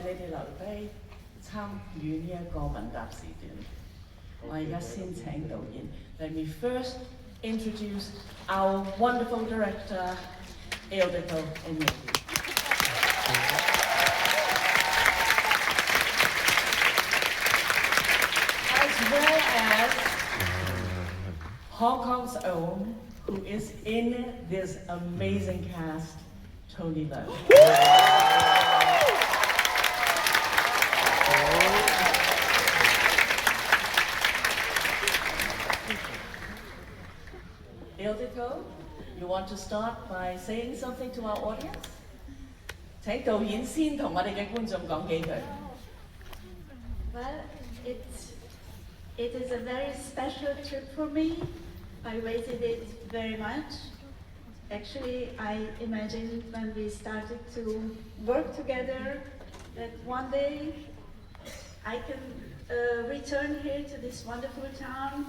你哋留低參與呢一個問答時段。我而家先請導演。Let me first introduce our wonderful director, Ildikó Enyedi. As well as Hong Kong's own, who is in this amazing cast, Tony Leung. Ildikó, you want to start by saying something to our audience? 請導演先同我哋嘅觀眾講幾句。Well, it is a very special trip for me. I waited it very much. Actually, I imagined when we started to work together that one day I can return here to this wonderful town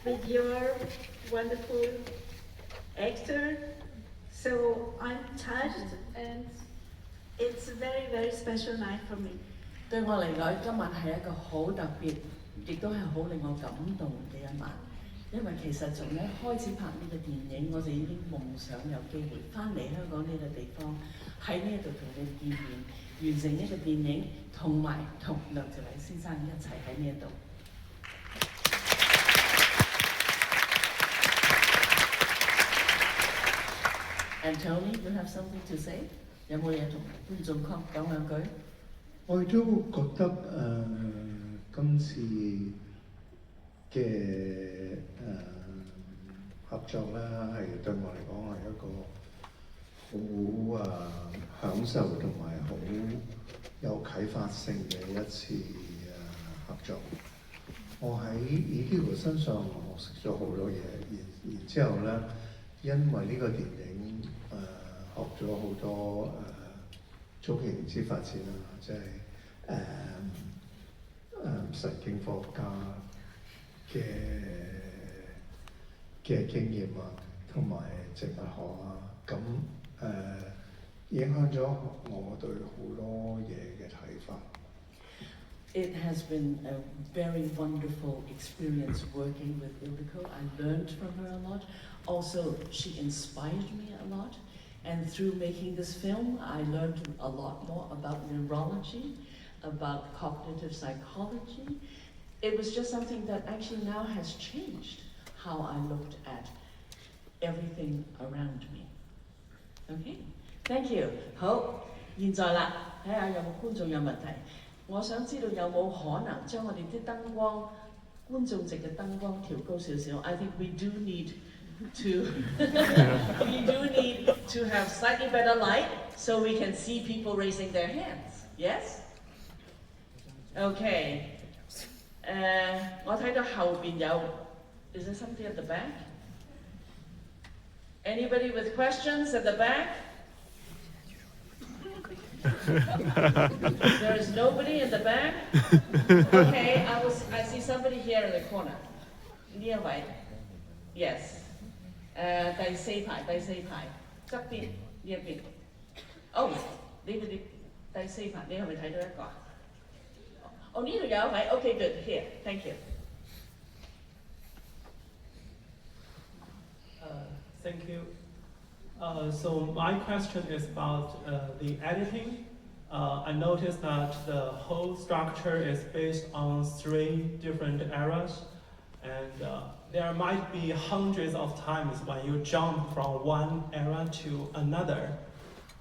with your wonderful actor. So I'm touched, and it's a very, very special night for me. 對我嚟講，今晚係一個好特別，亦都係好令我感動嘅一晚。因為其實從一開始拍呢個電影，我哋已經夢想有機會翻嚟香港呢個地方，喺呢度同你見面，完成呢個電影，同埋同梁朝偉先生一齊喺呢度。And Tony, you have something to say? 有冇嘢同觀眾講兩句？我亦都覺得今次嘅合作啦，係對我嚟講係一個好享受同埋好有啟發性嘅一次合作。我喺Ildikó身上學識咗好多嘢，然之後咧，因為呢個電影學咗好多中型之發展啦，即係神經科學家嘅經驗啊，同埋植物學啊，咁影響咗我對好多嘢嘅睇法。It has been a very wonderful experience working with Ildikó. I learned from her a lot. Also, she inspired me a lot. And through making this film, I learned a lot more about neurology, about cognitive psychology. It was just something that actually now has changed how I looked at everything around me. Okay? Thank you. 好，現在啦，睇下有冇觀眾有問題。我想知道有冇可能將我哋啲燈光、觀眾席嘅燈光調高少少。I think we do need to have slightly better light so we can see people raising their hands. Yes? Okay. 我睇到後邊有 Is there something at the back? Anybody with questions at the back? There is nobody in the back? Okay, I see somebody here in the corner. Nearby. Yes. 第四排，側邊呢一邊。哦，你哋第四排，你係咪睇到一個啊？哦，呢度有一位。Okay, good. Here, thank you. Thank you. So my question is about the editing. I noticed that the whole structure is based on 3 different eras, and there might be hundreds of times when you jump from one era to another.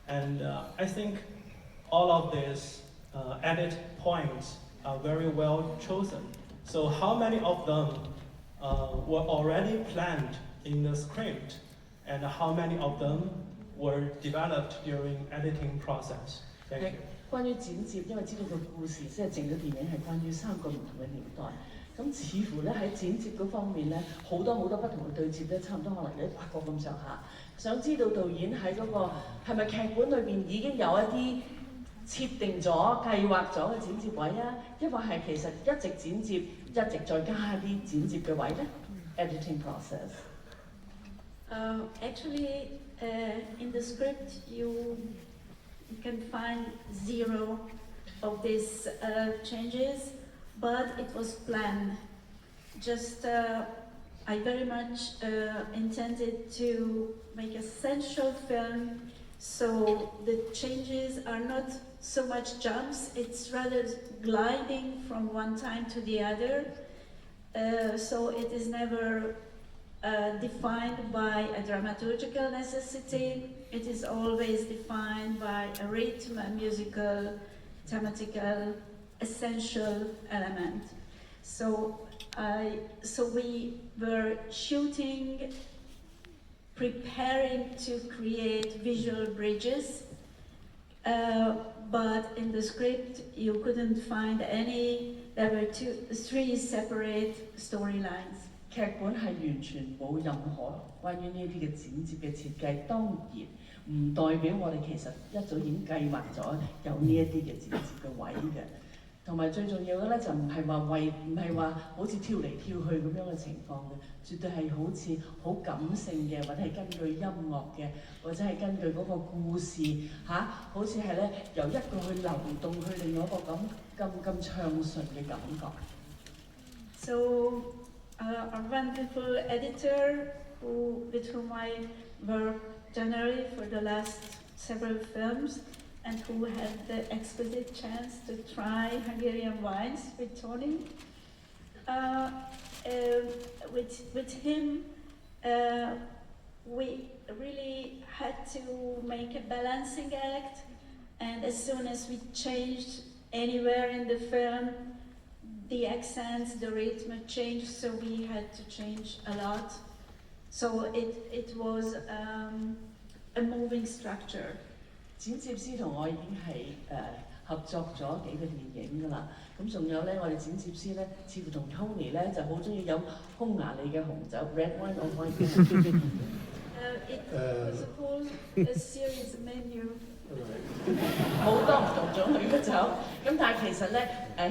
And I think all of these edit points are very well chosen. So how many of them were already planned in the script? And how many of them were developed during editing process? Thank you. 關於剪接，因為知道個故事即係整個電影係關於3個唔同嘅年代，咁似乎咧喺剪接嗰方面咧，好多不同嘅對接咧，差唔多可能有8個咁上下。想知道導演喺嗰個係咪劇本裏邊已經有一啲設定咗、計劃咗嘅剪接位啊？抑或係其實一直剪接，一直再加啲剪接嘅位咧 ？Editing process. Actually, in the script, you can find 0 of these changes, but it was planned. Just I very much intended to make a sensual film, so the changes are not so much jumps, it's rather gliding from one time to the other. So it is never defined by a dramaturgical necessity, it is always defined by a rhythm, a musical, thematical, essential element. So we were shooting, preparing to create visual bridges, but in the script you couldn't find any. There were three separate storylines. 劇本係完全冇任何關於呢啲嘅剪接嘅設計，當然唔代表我哋其實一早已經計劃咗有呢一啲嘅剪接嘅位嘅。同埋最重要嘅咧，就唔係話好似跳嚟跳去咁樣嘅情況嘅，絕對係好似好感性嘅，或者係根據音樂嘅，或者係根據嗰個故事好似係咧由一個去流動去另外一個咁暢順嘅感覺。So a wonderful editor with whom I worked generally for the last several films, and who had the exquisite chance to try Hungarian wines with Tony. With him, we really had to make a balancing act, and as soon as we changed anywhere in the film, the accents, the rhythm changed, so we had to change a lot. So it was a moving structure. 剪接師同我已經係合作咗幾個電影㗎啦，咁仲有咧，我哋剪接師咧，似乎同 Tony 咧就好中意飲匈牙利嘅紅酒 （red wine or white wine）。It was a whole series menu. 好多唔同種類嘅酒，咁但係其實咧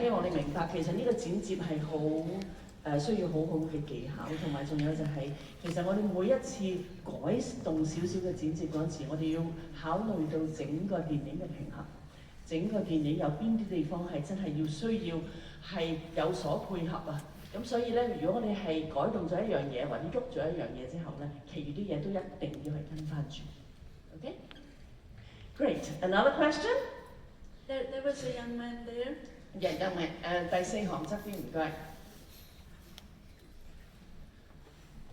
希望你明白，其實呢個剪接係好需要好好嘅技巧，同埋仲有就係、其實我哋每一次改動少少嘅剪接嗰陣時，我哋要考慮到整個電影嘅平衡，整個電影有邊啲地方係真係需要係有所配合啊！咁所以咧，如果我哋係改動咗一樣嘢或者喐咗一樣嘢之後咧，其餘啲嘢都一定要係跟翻住。OK? Great. Another question? There was a young man there. Yeah, young man. 第四行側邊唔該。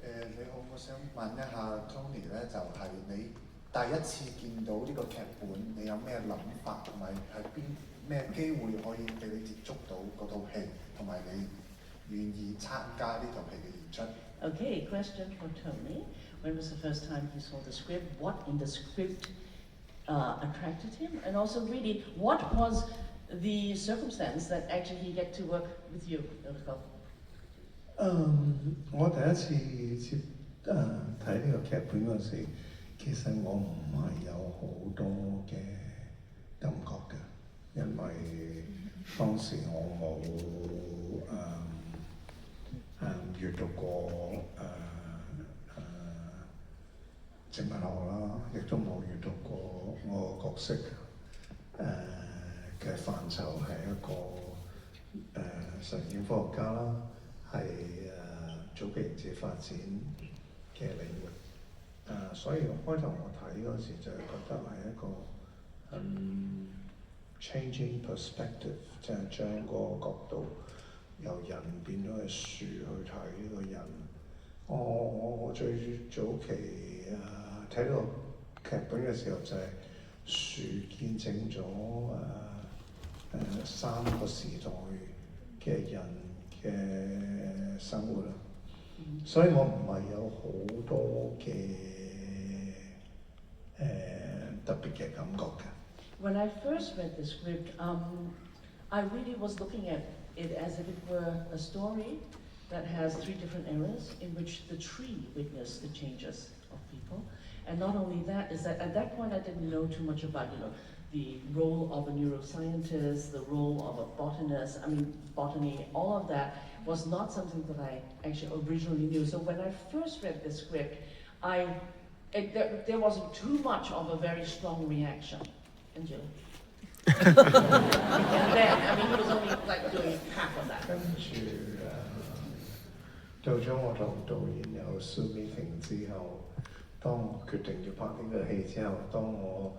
你好，我想問一下 Tony 咧，就係、你第一次見到呢個劇本，你有咩諗法，同埋係咩機會可以俾你接觸到嗰套戲，同埋你願意參加呢套戲嘅演出？ Okay, question for Tony. When was the first time he saw the script? What in the script attracted him? And also really, what was the circumstance that actually he get to work with you, Ildikó? 我第一次睇呢個劇本嗰時，其實我唔係有好多嘅感覺嘅，因為當時我冇閱讀過植物學啦，亦都冇閱讀過我個角色嘅範疇係一個實驗科學家啦。係早期型自發展嘅領域，所以開頭我睇嗰時就係覺得係一個changing perspective， 即係將個角度由人變咗係樹去睇呢個人。我最早期睇呢個劇本嘅時候就係樹見證咗三個時代嘅人嘅生活啦，所以我唔係有好多嘅特別嘅感覺嘅。When I first read the script, I really was looking at it as if it were a story that has three different eras in which the tree witnessed the changes of people. And not only that, is that at that point I didn't know too much about, the role of a neuroscientist, the role of a botanist, botany, all of that was not something that I actually originally knew. So when I first read the script, there wasn't too much of a very strong reaction. Angela? And then, I mean, he was only like doing half of that. 跟住到咗我同導演有 Zoom meeting 之後，當我決定要拍呢個戲之後，當我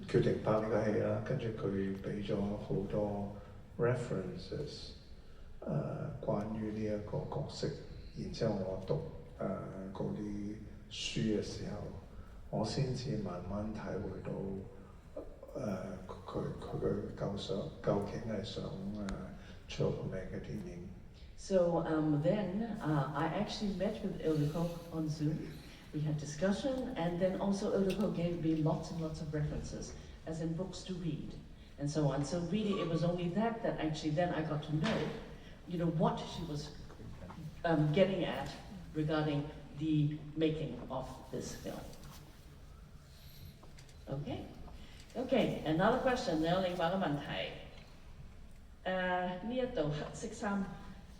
決定拍呢個戲啦，跟住佢俾咗好多 references 關於呢一個角色，然之後我讀嗰啲書嘅時候，我先至慢慢體會到佢究竟係想做個咩嘅電影。So then I actually met with Ildikó on Zoom. We had discussion, and then also Ildikó gave me lots and lots of references, as in books to read, and so on. So really, it was only that actually then I got to know, what she was getting at regarding the making of this film. Okay, another question. 有另外一個問題。呢一度黑色衫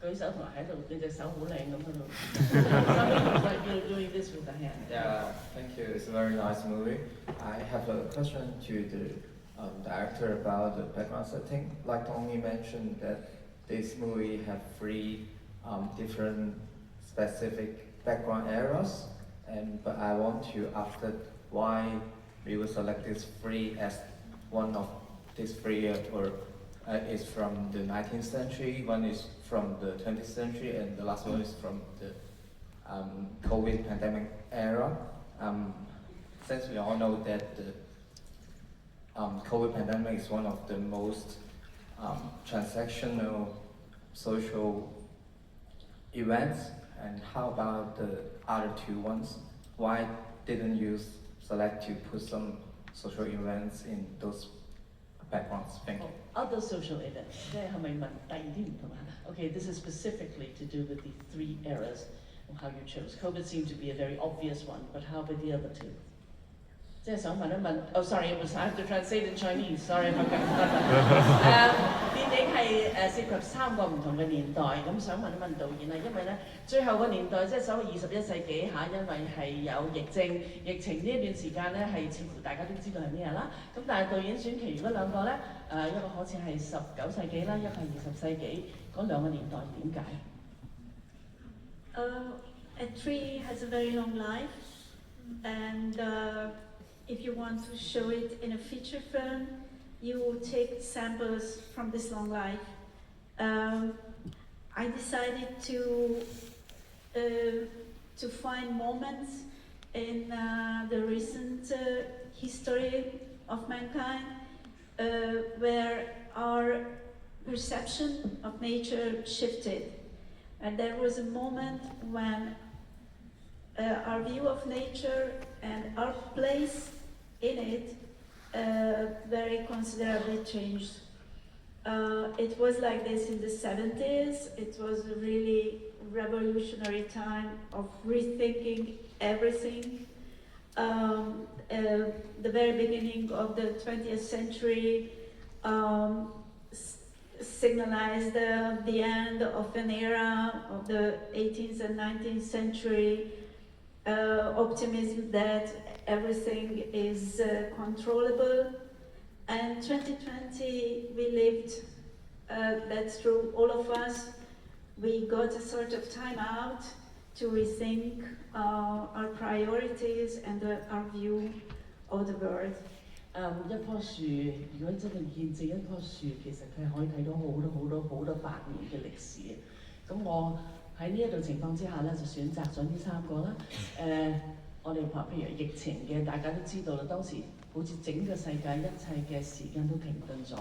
舉手同埋喺度，你隻手好靚咁喺度。Like you're doing this with the hand. Yeah, thank you. It's a very nice movie. I have a question to the director about the background setting. Like Tommy mentioned that this movie have 3 different specific background areas, but I want to ask that why we will select these 3 as one of these 3 is from the 19th century, one is from the 20th century, and the last one is from the COVID pandemic era. Since we all know that the COVID pandemic is one of the most transactional social events, and how about the other 2 ones? Why didn't you select to put some social events in those backgrounds? Thank you. Other social events. 即係咪問第二啲唔同啊 Okay, this is specifically to do with the 3 eras and how you chose. COVID seemed to be a very obvious one, but how about the other 2? 即係想問一問 Oh, sorry, I have to translate in Chinese. Sorry if I got 電影係涉及3個唔同嘅年代，咁想問一問導演啊，因為咧最後個年代即係所謂21世紀嚇，因為係有疫情呢一段時間咧係似乎大家都知道係咩啦。咁但係導演選其餘嗰兩個咧，一個好似係19世紀啦，一個係20世紀，嗰兩個年代點解？A tree has a very long life, and if you want to show it in a feature film, you take samples from this long life. I decided to find moments in the recent history of mankind where our perception of nature shifted. And there was a moment when our view of nature and our place in it very considerably changed. It was like this in the 70s. It was a really revolutionary time of rethinking everything. The very beginning of the 20th century signalized the end of an era of the 18th and 19th century optimism that everything is controllable. And 2020 we lived, that's true, all of us, we got a sort of time out to rethink our priorities and our view of the world. 一棵樹，如果真係見證一棵樹，其實佢可以睇到好多百年嘅歷史。咁我喺呢一度情況之下咧，就選擇咗呢3個啦。我哋話譬如疫情嘅，大家都知道啦，當時好似整個世界一切嘅時間都停頓咗。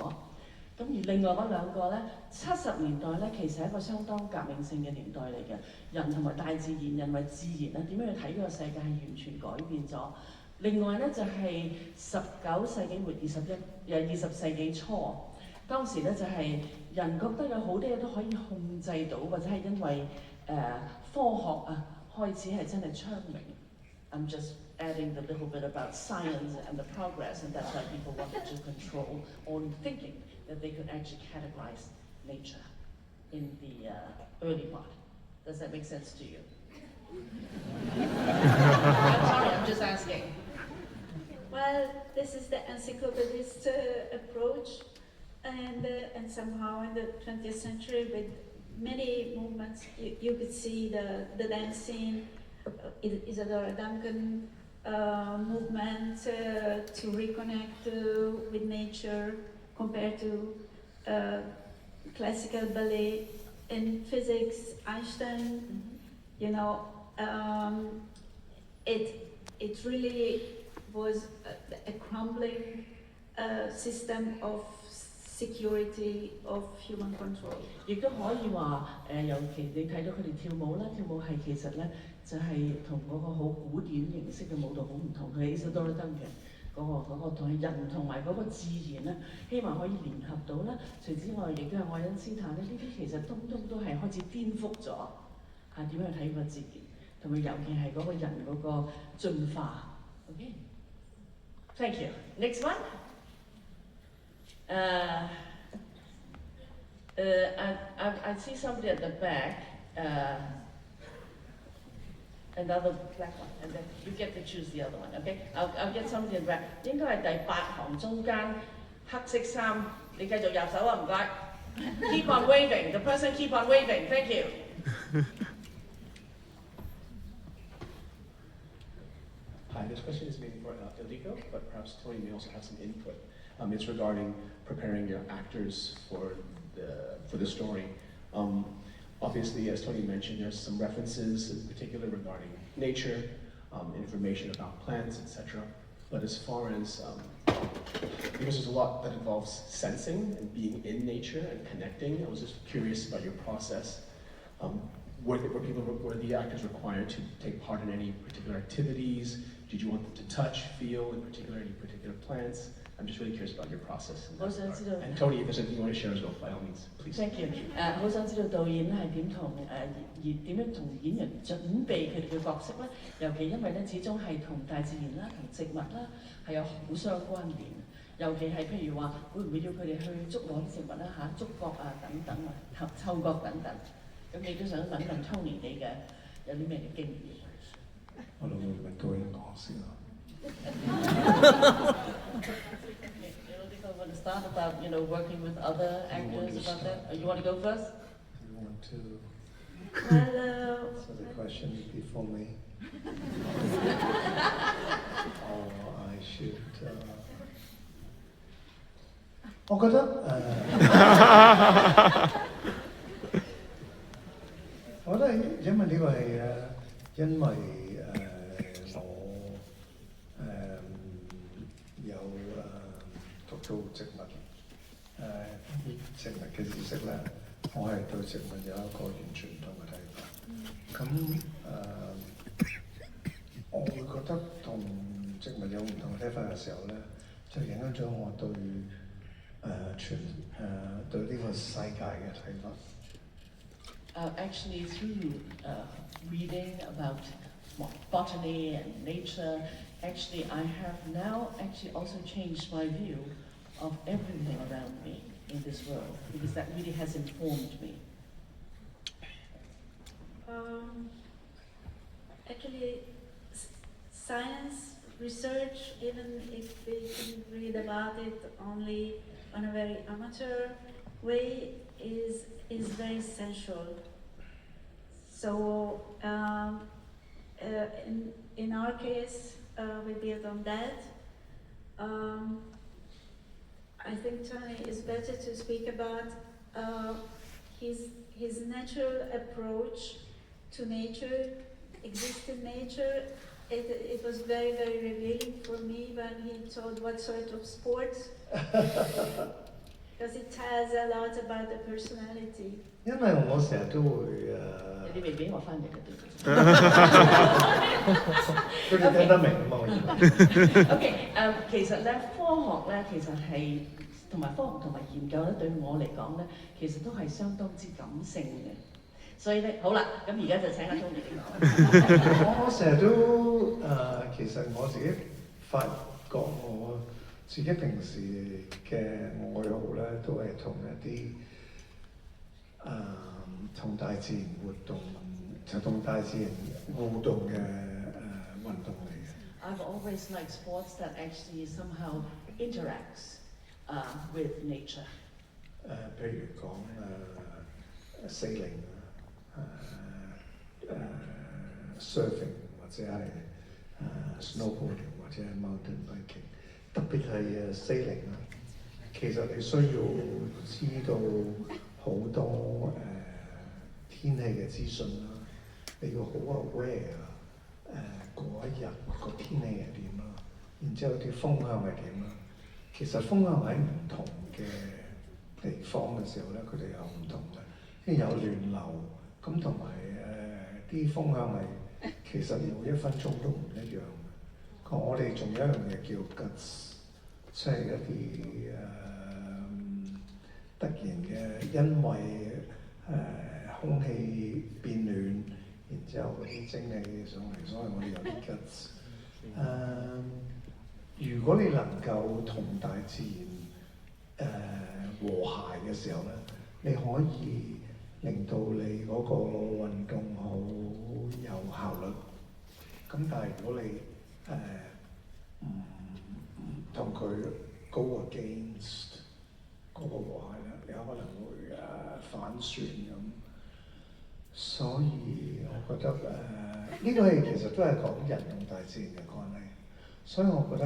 咁而另外嗰兩個咧，70年代咧，其實係一個相當革命性嘅年代嚟嘅。人同埋大自然，人為自然咧，點樣去睇呢個世界係完全改變咗。另外咧就係19世紀末20世紀初，當時咧就係人覺得有好多嘢都可以控制到，或者係因為科學啊開始係真係昌明。I'm just adding a little bit about science and the progress, and that's why people wanted to control, or thinking that they could actually categorize nature in the early part. Does that make sense to you? I'm sorry, I'm just asking. Well, this is the encyclopedist approach, and somehow in the 20th century, with many movements, you could see the dancing, Isadora Duncan movement to reconnect with nature compared to classical ballet. In physics, Einstein, you know, it really was a crumbling system of security of human control. 亦都可以話尤其你睇到佢哋跳舞啦，跳舞係其實咧就係同嗰個好古典形式嘅舞蹈好唔同。佢 Isadora Duncan 嗰個同人同埋嗰個自然咧，希望可以聯合到啦。除之外，亦都有愛因斯坦咧，呢啲其實通都係開始顛覆咗點樣去睇個自然，同埋尤其係嗰個人嗰個進化。Okay. Thank you. Next one. I see somebody at the back. Another black one, and then you get to choose the other one. Okay? I'll get somebody at the back. 應該係第8行中間黑色衫，你繼續入手啊，唔該。Keep on waving. The person keep on waving. Thank you. Hi, this question is maybe for Ildikó, but perhaps Tony may also have some input. It's regarding preparing your actors for the story. Obviously, as Tony mentioned, there's some references, in particular regarding nature, information about plants, etc. But as far as, because there's a lot that involves sensing and being in nature and connecting, I was just curious about your process. Were the actors required to take part in any particular activities? Did you want them to touch, feel, in particular, any particular plants? I'm just really curious about your process. And Tony, if there's anything you want to share as well, by all means, please. Thank you. 好想知道導演係點樣同演員準備佢哋嘅角色咧？尤其因為咧，始終係同大自然啦、同植物啦係有好相關聯。尤其係譬如話，會唔會要佢哋去捉攞啲植物啦觸覺啊等等啊、嗅覺等等。咁你都想問問 Tony 你嘅有啲咩嘅經驗？我諗會問導演講先啦。You want to start about working with other actors about that? Or you want to go first? You want to Well, answer the question before me? Or I should? 我覺得我覺得因為呢個係因為我有讀到植物植物嘅知識咧，我係對植物有一個完全唔同嘅睇法。咁我會覺得同植物有唔同嘅睇法嘅時候咧，就影響咗我對對呢個世界嘅睇法。Actually, through reading about botany and nature, actually I have now also changed my view of everything around me in this world, because that really has informed me. Actually, science research, even if we can read about it only on a very amateur way, is very essential. So in our case, we build on that. I think Tony is better to speak about his natural approach to nature, existing nature. It was very, very revealing for me when he told what sort of sports, because it tells a lot about the personality. 因為我成日都會有啲未俾我翻譯嘅對唔住。佢哋聽得明啊嘛，我以為。OK， 其實咧科學咧其實係同埋科學同埋研究咧對我嚟講咧，其實都係相當之感性嘅。所以咧好啦，咁而家就請阿 Tony 嚟講。我成日都其實我自己發覺我自己平時嘅愛好咧，都係同一啲同大自然活動，就同大自然互動嘅運動嚟嘅。I've always liked sports that actually somehow interacts with nature. 譬如講sailing surfing 或者係snowboarding 或者係 mountain biking， 特別係sailing 啦。其實你需要知道好多天氣嘅資訊啦，你要好 aware 嗰一日個天氣係點啦，然之後啲風向係點啦。其實風向喺唔同嘅地方嘅時候咧，佢哋有唔同嘅，即係有亂流，咁同埋啲風向係其實每1分鐘都唔一樣嘅。我哋仲有一樣嘢叫 guts， 即係一啲突然嘅，因為空氣變暖，然之後嗰啲蒸氣上嚟，所以我哋有啲 guts。如果你能夠同大自然和諧嘅時候咧，你可以令到你嗰個運動好有效率。咁但係如果你唔同佢 go against 嗰個和諧咧，你可能會反旋咁。所以我覺得呢個係其實都係講人同大自然嘅關係。所以我覺得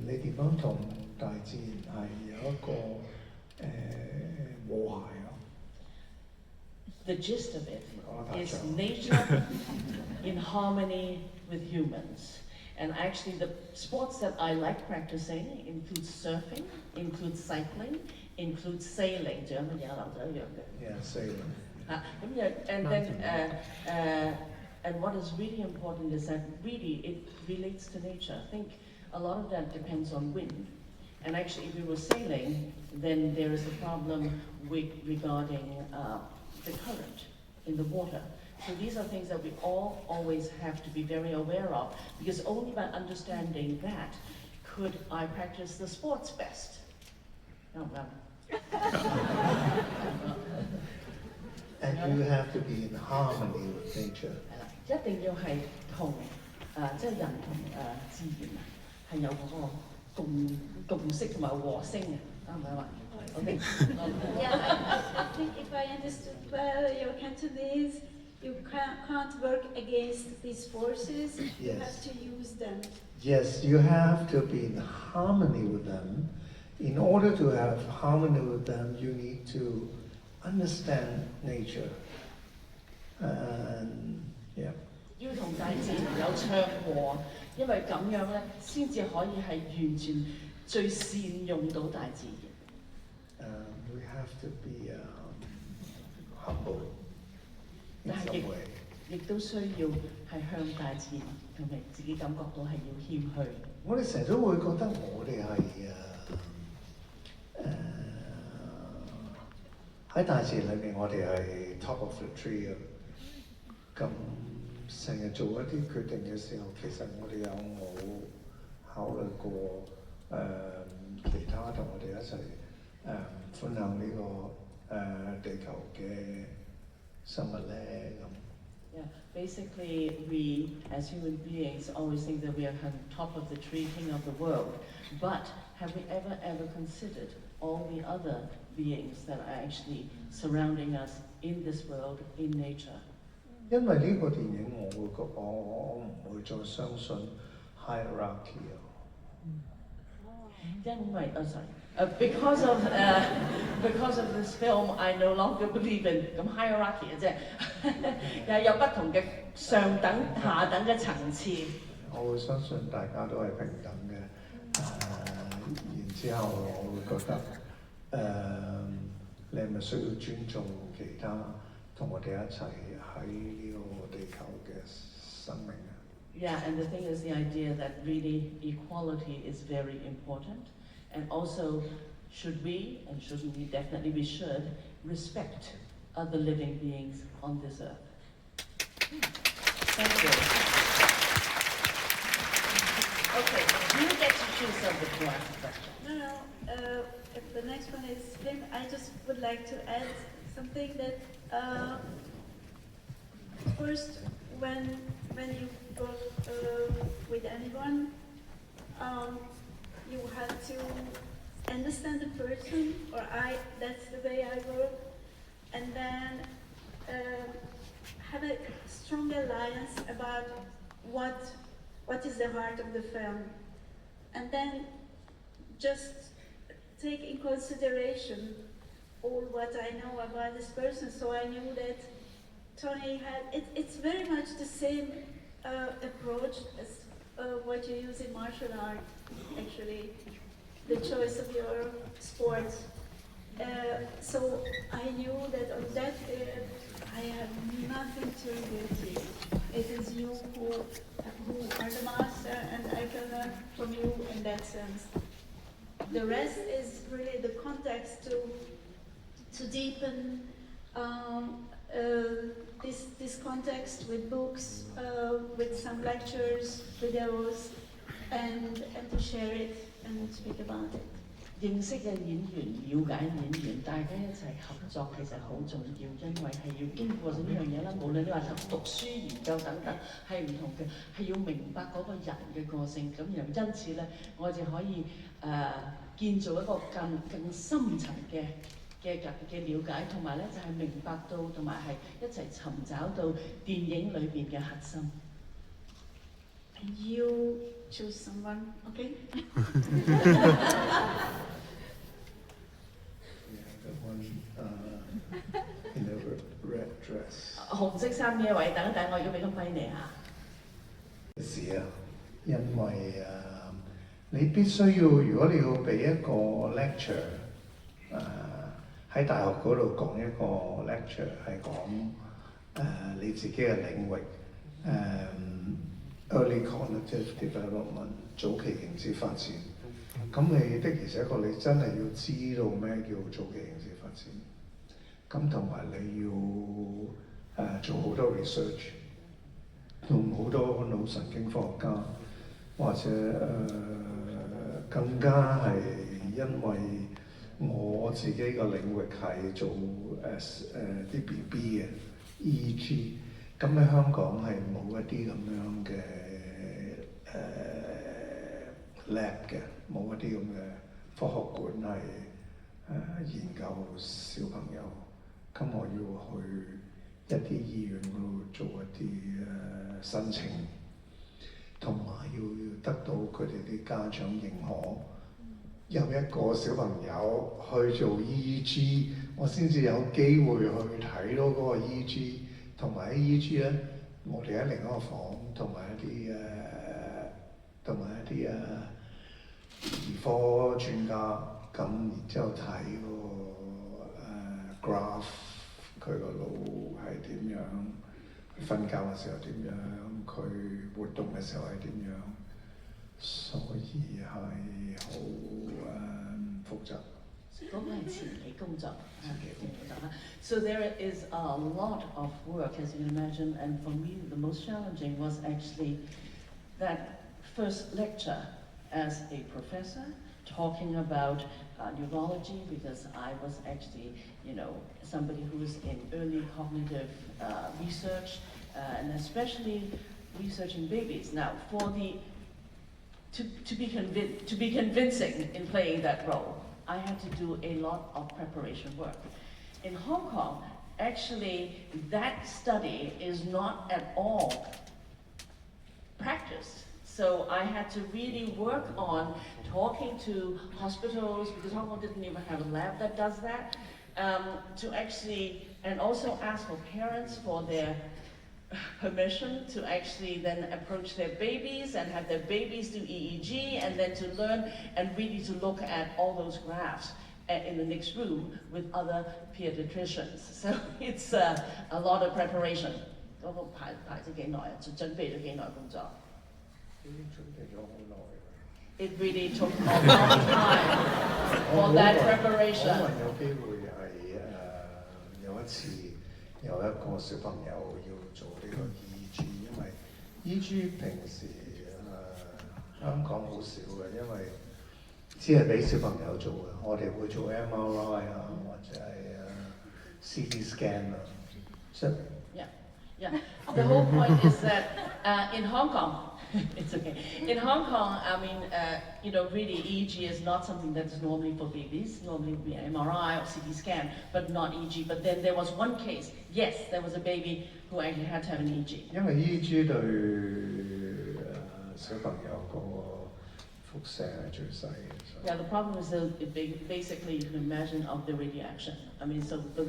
你點樣同大自然係有一個和諧咯。The gist of it is nature in harmony with humans. And actually the sports that I like practicing include surfing, include cycling, include sailing. Yeah, sailing. And then and what is really important is that really it relates to nature. I think a lot of that depends on wind. And actually if we were sailing, then there is a problem regarding the current in the water. So these are things that we all always have to be very aware of, because only by understanding that could I practice the sports best. Oh, well. And you have to be in harmony with nature. 一定要係同即係人同自然係有嗰個共識同埋和聲嘅，啱唔啱啊 ？OK。Yeah, I think if I understood well your Cantonese, you can't work against these forces. Yes. You have to use them. Yes, you have to be in harmony with them. In order to have harmony with them, you need to understand nature. And yeah. 要同大自然有暢和，因為咁樣咧，先至可以係完全最善用到大自然。We have to be humble in some way. 亦都需要係向大自然同埋自己感覺到係要謙虛。我哋成日都會覺得我哋係喺大自然裏面，我哋係 top of the tree 啊。咁成日做一啲決定嘅時候，其實我哋有冇考慮過其他同我哋一齊分享呢個地球嘅生物咧咁？ Yeah, basically we as human beings always think that we are on top of the tree, king of the world. But have we ever considered all the other beings that are actually surrounding us in this world, in nature? 因為呢個電影我唔會再相信 hierarchy 啊。因為because of this film, I no longer believe in 咁 hierarchy 嘅啫，又有不同嘅上等下等嘅層次。我會相信大家都係平等嘅，然之後我會覺得你係咪需要尊重其他同我哋一齊喺呢個地球嘅生命啊？ Yeah, and the thing is the idea that really equality is very important, and also should we, and shouldn't we, definitely we should, respect other living beings on this earth. Thank you. Okay, you get to choose something to ask a question. No, if the next one is him, I just would like to add something that first, when when you work with anyone, you have to understand the person, or that's the way I work, and then have a strong alliance about what is the heart of the film, and then just take in consideration all what I know about this person. So I knew that Tony had, it's very much the same approach as what you use in martial art, actually, the choice of your sport. So I knew that on that day I have nothing to do. It is you who are the master, and I can learn from you in that sense. The rest is really the context to deepen this context with books, with some lectures, videos, and to share it and speak about it. 認識嘅演員、了解演員，大家一齊合作其實好重要，因為係要經過咗呢樣嘢啦。無論你話讀書、研究等等係唔同嘅，係要明白嗰個人嘅個性。咁然後因此咧，我哋可以建造一個更深層嘅了解，同埋咧就係明白到，同埋係一齊尋找到電影裏邊嘅核心。And you choose someone, okay? The one in the red dress。紅色衫呢一位，等一等，我而家俾個咪你嚇。是啊，因為你必須要，如果你要俾一個 lecture，喺大學嗰度講一個 lecture 係講你自己嘅領域，early cognitive development 早期認知發展。咁你的而且確你真係要知道咩叫早期認知發展。咁同埋你要做好多 research， 同好多腦神經科學家，或者更加係因為我自己個領域係做啲 BB 嘅 EEG， 咁喺香港係冇一啲咁樣嘅lab 嘅，冇一啲咁嘅科學館係研究小朋友。咁我要去一啲醫院嗰度做一啲申請，同埋要得到佢哋啲家長認可。有一個小朋友去做 EEG， 我先至有機會去睇到嗰個 EEG， 同埋喺 EEG 咧，我哋喺另一個房，同埋一啲兒科專家，咁然之後睇個graph， 佢個腦係點樣，佢瞓覺嘅時候點樣，佢活動嘅時候係點樣。所以係好複雜。嗰個係前期工作，So there is a lot of work, as you can imagine, and for me the most challenging was actually that first lecture as a professor, talking about neurology, because I was actually, somebody who was in early cognitive research, and especially researching babies. Now, to be convincing in playing that role, I had to do a lot of preparation work. In Hong Kong, actually, that study is not at all practiced. So I had to really work on talking to hospitals, because Hong Kong didn't even have a lab that does that, to actually, and also ask for parents for their permission to actually then approach their babies and have their babies do EEG, and then to learn and really to look at all those graphs in the next room with other pediatricians. So it's a lot of preparation. 嗰個排咗幾耐啊？準備咗幾耐工作？It really took a long time for that preparation. 可能有機會係有一次有一個小朋友要做呢個 EEG， 因為 EEG 平時香港好少嘅，因為只係俾小朋友做嘅。我哋會做 MRI 啊，或者係CT scan 啊。Yeah. Yeah, the whole point is that in Hong Kong, it's okay. In Hong Kong, I mean, really EEG is not something that's normally for babies. Normally it would be an MRI or CT scan, but not EEG. But then there was one case, yes, there was a baby who actually had to have an EEG. 因為 EEG 對小朋友個輻射係最細嘅。Yeah, the problem is that basically you can imagine of the radiation. I mean, so the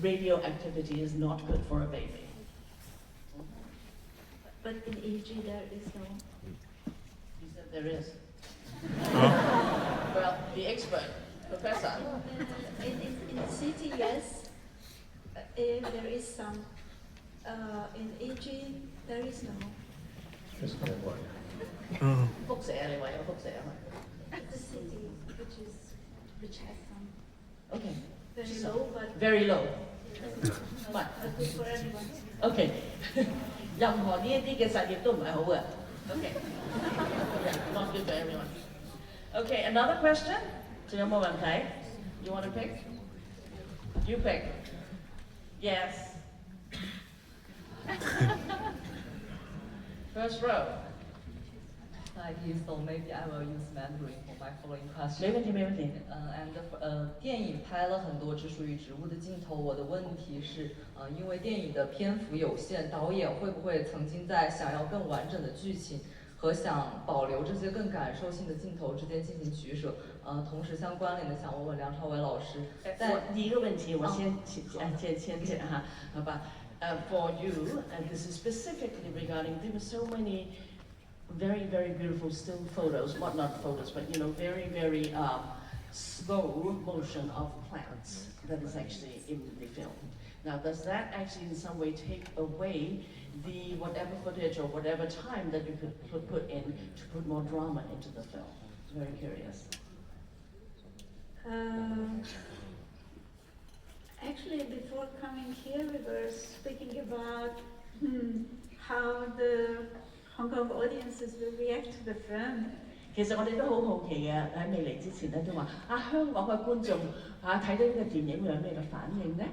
radioactivity is not good for a baby. But in EG there is no. He said there is. Well, the expert, professor. In CT, yes, there is some. In EG, there is no. Just go away. 輻射你話有輻射啊嘛 The CT, which has some？Okay. very low, but Very low. but good for everyone. Okay. 任何呢一啲嘅實驗都唔係好嘅。Okay. Yeah, not good for everyone. Okay, another question? 仲有冇問題 You want to pick? You pick. Yes. First row. Hi, so maybe I will use Mandarin for my following 沒 question. 問題，沒問題。電影拍了很多只屬於植物的鏡頭，我的問題是，因為電影的篇幅有限，導演會不會曾經在想要更完整的劇情和想保留這些更感受性的鏡頭之間進行取捨？同時相關聯的想問問梁朝偉老師，在第一個問題我先講哈，好吧？For you, and this is specifically regarding, there were so many very, very beautiful still photos, well, not photos, but very, very slow motion of plants that is actually in the film. Now, does that actually in some way take away the whatever footage or whatever time that you could put in to put more drama into the film? Very curious. Actually, before coming here, we were speaking about how the Hong Kong audiences will react to the film. 其實我哋都好好奇嘅，喺未嚟之前咧都話香港嘅觀眾睇到呢個電影會有咩嘅反應呢？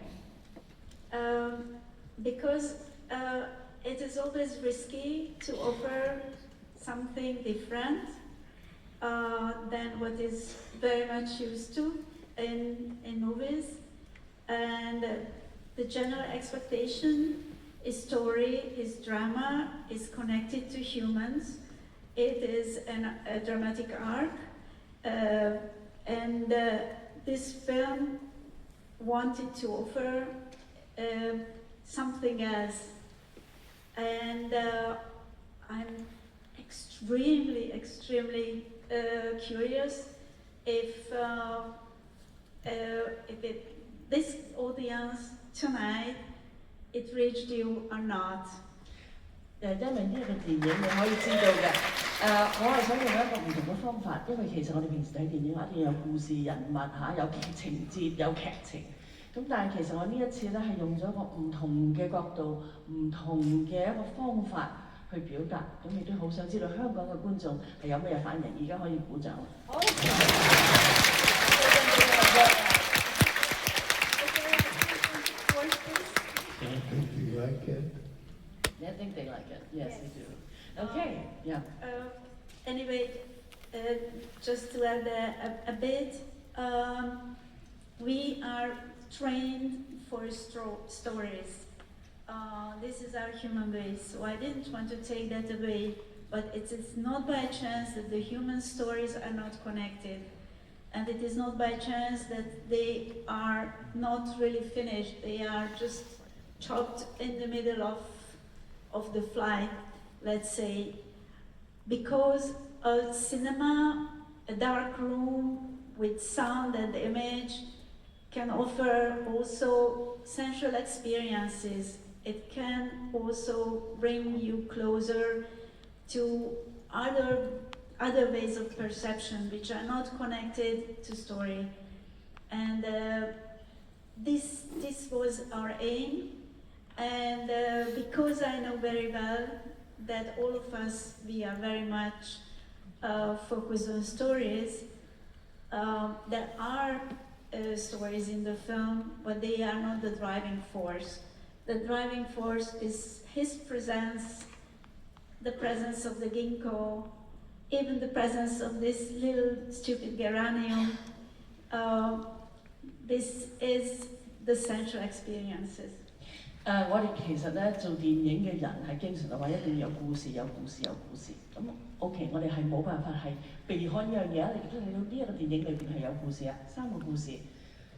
Because it is always risky to offer something different than what is very much used to in movies, and the general expectation is story, is drama, is connected to humans. It is a dramatic arc, and this film wanted to offer something else, and I'm extremely curious if this audience tonight it reached you or not. 因為呢一個電影你可以知道嘅，我係想用一個唔同嘅方法，因為其實我哋平時睇電影一定有故事人物有情節有劇情，咁但係其實我呢一次咧係用咗一個唔同嘅角度、唔同嘅一個方法去表達，咁亦都好想知道香港嘅觀眾係有咩反應，而家可以鼓掌。好。Do you like it? I think they like it. Yes, they do. Okay, yeah. Anyway, just to add a bit, we are trained for stories. This is our human base, so I didn't want to take that away, but it is not by chance that the human stories are not connected. And it is not by chance that they are not really finished. They are just chopped in the middle of the flight, let's say, because a cinema, a dark room with sound and image can offer also sensual experiences. It can also bring you closer to other ways of perception which are not connected to story. And this was our aim. And because I know very well that all of us, we are very much focused on stories, there are stories in the film, but they are not the driving force. the driving force is his presence, the presence of the ginkgo, even the presence of this little stupid geranium. This is the central experiences. 我哋其實咧做電影嘅人係經常就話一定要有故事，有故事，有故事。咁 OK， 我哋係冇辦法係避開呢樣嘢。你都睇到呢一個電影裏邊係有故事啊，3個故事。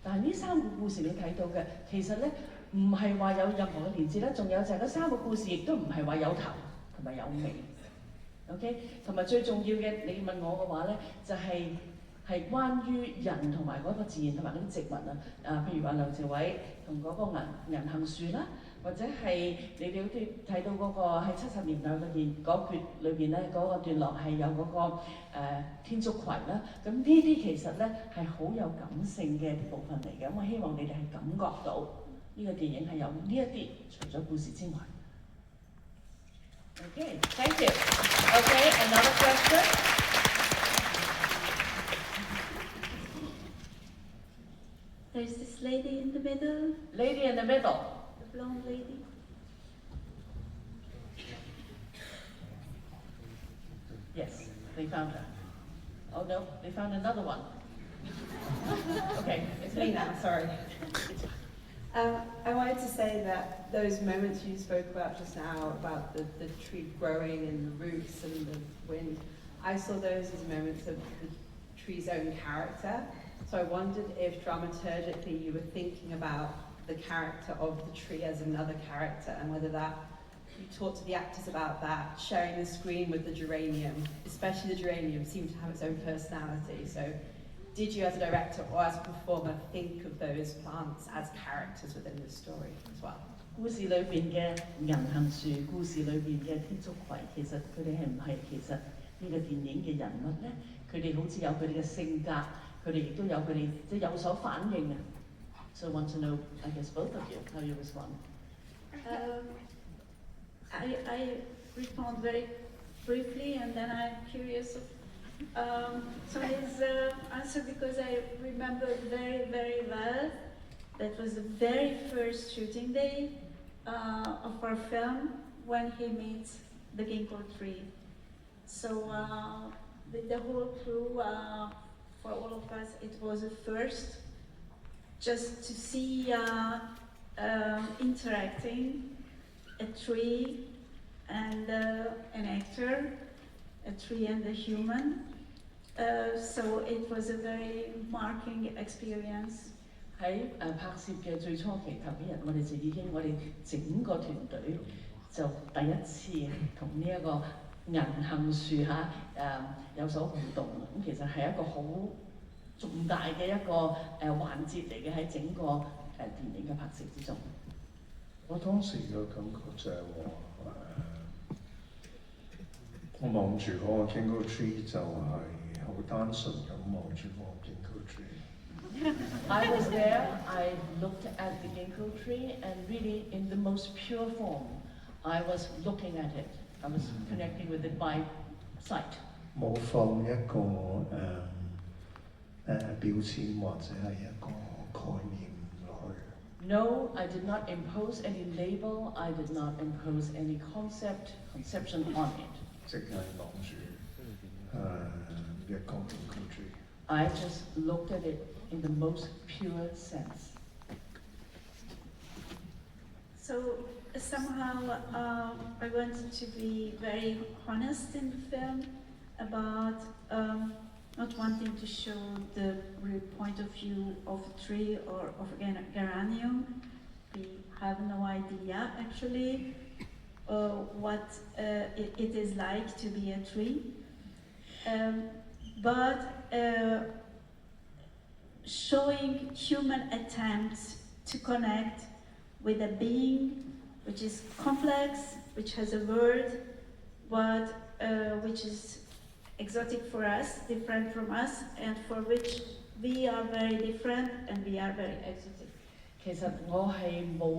但係呢3個故事你睇到嘅，其實咧唔係話有任何嘅連接咧，仲有就係嗰3個故事亦都唔係話有頭同埋有尾。OK， 同埋最重要嘅，你問我嘅話咧，就係關於人同埋嗰個自然同埋嗰啲植物啊，譬如話梁朝偉同嗰個銀杏樹啦，或者係你哋好似睇到嗰個喺70年代嗰橛裏邊咧嗰個段落係有嗰個天竺葵啦，咁呢啲其實咧係好有感性嘅部分嚟嘅，咁我希望你哋係感覺到呢個電影係有呢一啲除咗故事之外。Okay, thank you. Okay, another question. There's this lady in the middle. Lady in the middle. The blonde lady. Yes, they found her. Oh no, they found another one. Okay, It's me now, sorry. I wanted to say that those moments you spoke about just now, about the tree growing and the roots and the wind, I saw those as moments of the tree's own character. So I wondered if dramaturgically you were thinking about the character of the tree as another character, and whether that you talked to the actors about that, sharing the screen with the geranium, especially the geranium seemed to have its own personality. So did you as a director or as a performer think of those plants as characters within the story as well? 故事裏邊嘅銀杏樹，故事裏邊嘅天竺葵，其實佢哋係唔係其實呢個電影嘅人物咧？佢哋好似有佢哋嘅性格，佢哋亦都有佢哋即係有所反應啊。So I want to know, I guess both of you, how you respond. I respond very briefly, and then I'm curious of his answer, because I remember very, very well. That was the very first shooting day of our film when he meets the ginkgo tree. So with the whole crew, for all of us, it was a first, just to see interacting a tree and an actor, a tree and a human. So it was a very marking experience. 喺拍攝嘅最初期頭幾日，我哋就已經我哋整個團隊就第一次同呢一個銀杏樹有所互動。咁其實係一個好重大嘅一個環節嚟嘅喺整個電影嘅拍攝之中。我當時嘅感覺就係我望住嗰個 ginkgo tree 就係好單純咁望住個 ginkgo tree。I was there, I looked at the ginkgo tree, and really in the most pure form, I was looking at it. I was connecting with it by sight. 冇放一個標籤或者係一個概念落去。No, I did not impose any label, I did not impose any conception on it. 淨係望住一個 ginkgo tree。I just looked at it in the most pure sense. So somehow I wanted to be very honest in the film about not wanting to show the real point of view of a tree or of a geranium. We have no idea actually what it is like to be a tree. But showing human attempts to connect with a being which is complex, which has a word, but which is exotic for us, different from us, and for which we are very different and we are very exotic. 其實我係冇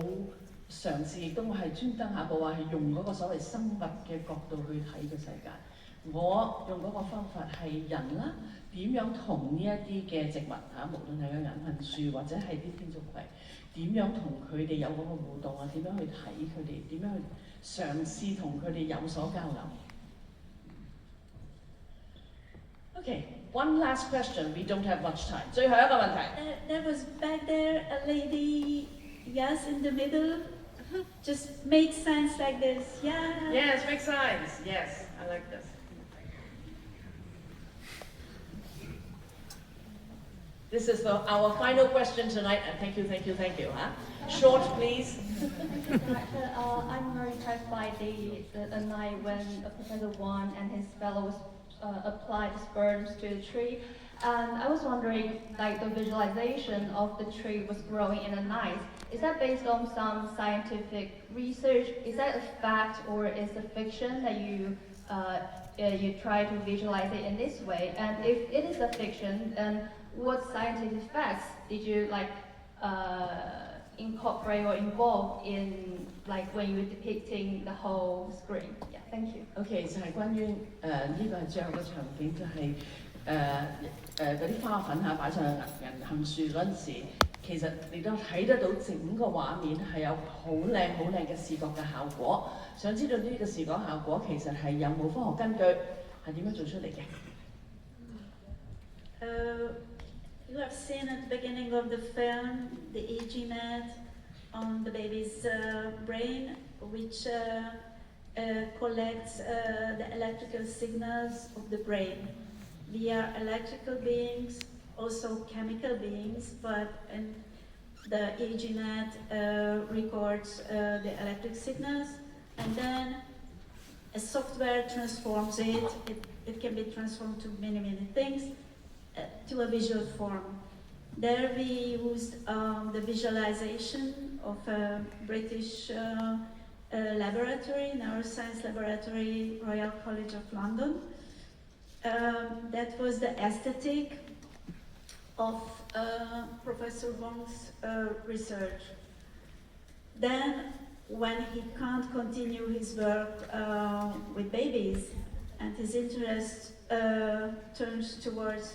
嘗試，亦都我係專登下步話係用嗰個所謂生物嘅角度去睇個世界。我用嗰個方法係人啦，點樣同呢一啲嘅植物嚇，無論係個銀杏樹或者係啲天竺葵，點樣同佢哋有嗰個互動啊？點樣去睇佢哋？點樣去嘗試同佢哋有所交流 ？Okay, one last question. We don't have much time. 最後一個問題。There was back there a lady, yes, in the middle. Just make signs like this. Yeah. Yes, make signs. Yes, I like this. This is our final question tonight. Thank you. Huh? Short, please. I'm very impressed by the night when Professor Wang and his fellows applied sperms to the tree. And I was wondering, like the visualization of the tree was growing in the night. Is that based on some scientific research? Is that a fact or is it fiction that you try to visualize it in this way? And if it is a fiction, then what scientific facts did you incorporate or involve in when you were depicting the whole screen? Yeah, thank you. OK， 就係關於呢個係最後嘅場景，就係嗰啲花粉擺上去銀杏樹嗰陣時，其實你都睇得到整個畫面係有好靚嘅視覺嘅效果。想知道呢個視覺效果其實係有冇科學根據，係點樣做出嚟嘅？You have seen at the beginning of the film the EEG net on the baby's brain, which collects the electrical signals of the brain. We are electrical beings, also chemical beings, but the EEG net records the electric signals, and then a software transforms it. It can be transformed to many things. To a visual form. There we used the visualization of a British laboratory, neuroscience laboratory, Royal College of London. That was the aesthetic of Professor Wang's research. Then, when he can't continue his work with babies and his interest turns towards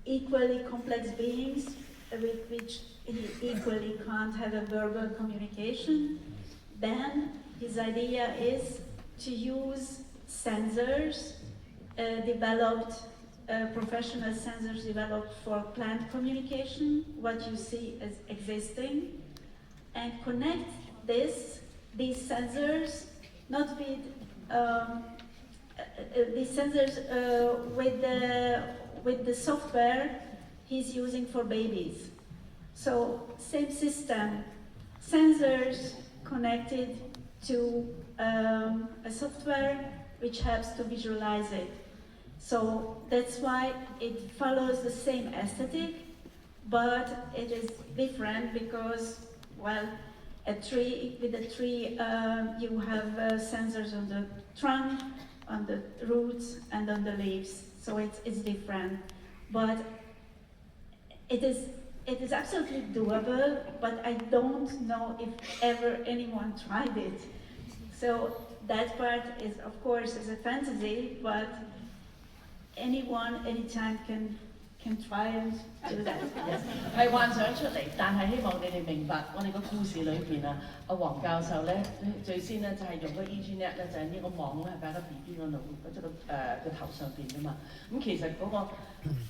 equally complex beings with which he equally can't have a verbal communication, then his idea is to use sensors developed, professional sensors developed for plant communication, what you see as existing, and connect these sensors not with these sensors with the software he's using for babies. So same system, sensors connected to a software which helps to visualize it. So that's why it follows the same aesthetic, but it is different because, well, with a tree you have sensors on the trunk, on the roots and on the leaves, so it's different. But it is absolutely doable, but I don't know if ever anyone tried it. So that part is, of course, is a fantasy, but anyone, anytime can try and do that. Yes. 係幻想出嚟，但係希望你哋明白，我哋個故事裏邊啊，阿黃教授咧最先咧就係用個 EEG net 咧，就係呢個網咧擺喺 BB 個腦嗰個頭上邊㗎嘛。咁其實嗰個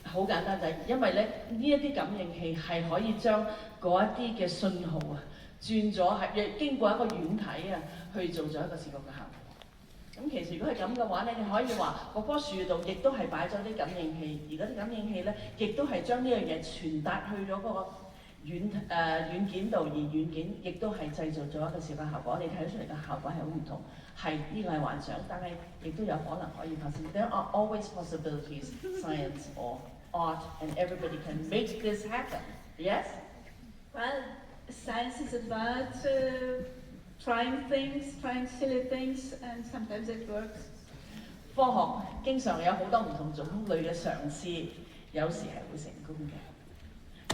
好簡單就係因為咧呢一啲感應器係可以將嗰一啲嘅信號啊轉咗係經過一個軟體啊去做咗一個視覺嘅效果。咁其實如果係咁嘅話咧，你可以話嗰棵樹度亦都係擺咗啲感應器，而嗰啲感應器咧，亦都係將呢樣嘢傳達去咗嗰個軟件度，而軟件亦都係製造咗一個視覺效果。你睇出嚟嘅效果係好唔同，係呢個係幻想，但係亦都有可能可以發生。There are always possibilities, science or art, and everybody can make this happen. Yes? Well, science is about trying things, trying silly things, and sometimes it works. 科學經常有好多唔同種類嘅嘗試，有時係會成功嘅。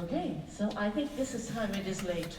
Okay, so I think this is time it is late.